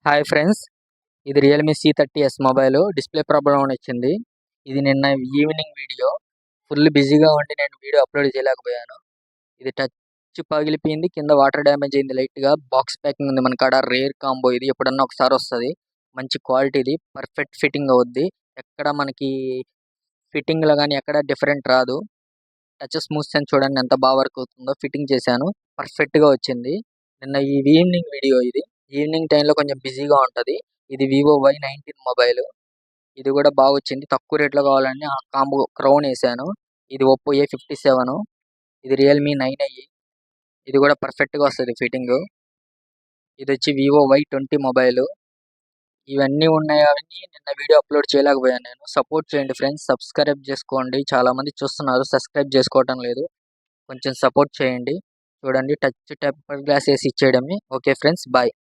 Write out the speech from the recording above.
Hi friends, ఇది Realme C30s mobile. Display problem అని వచ్చింది. ఇది నిన్న ఈవినింగ్ వీడియో. ఫుల్ బిజీగా ఉండి నేను వీడియో అప్‌లోడ్ చేయలేకపోయాను. ఇది టచ్ పగిలిపోయింది. కింద వాటర్ డ్యామేజ్ అయింది లైట్‌గా. బాక్స్ ప్యాకింగ్ ఉంది మన కాడ. రేర్ కాంబో ఇది. ఎప్పుడన్నా ఒకసారి వస్తది. మంచి క్వాలిటీది. పర్ఫెక్ట్ ఫిట్టింగ్ అవుద్ది. ఎక్కడ మనకి ఫిట్టింగ్‌లో గాని ఎక్కడ డిఫరెంట్ రాదు. టచ్ స్మూత్ సెన్స్ చూడండి ఎంత బాగా వర్క్ అవుతుందో. ఫిట్టింగ్ చేశాను. పర్ఫెక్ట్‌గా వచ్చింది. నిన్న ఈ ఈవినింగ్ వీడియో ఇది. ఈవినింగ్ టైంలో కొంచెం బిజీగా ఉంటది. ఇది వివో Y19 మొబైలు. ఇది కూడా బాగొచ్చింది. తక్కువ రేట్‌లో కావాలని ఆ కాంబో క్రౌన్ ఏశాను. ఇది ఒప్పో A57. ఇది రియల్‌మీ 9i. ఇది కూడా పర్ఫెక్ట్‌గా వస్తది ఫిట్టింగు. ఇదొచ్చి Vivo Y20 mobile. ఇవన్నీ ఉన్నాయి గానీ నిన్న వీడియో అప్‌లోడ్ చేయలేకపోయాను నేను. సపోర్ట్ చేయండి ఫ్రెండ్స్. సబ్స్క్రైబ్ చేసుకోండి. చాలామంది చూస్తున్నారు. సబ్స్క్రైబ్ చేసుకోవటం లేదు. కొంచెం సపోర్ట్ చేయండి. చూడండి టచ్ టెంపర్డ్ గ్లాస్ ఏసి ఇచ్చేయడమే. Okay friends, bye.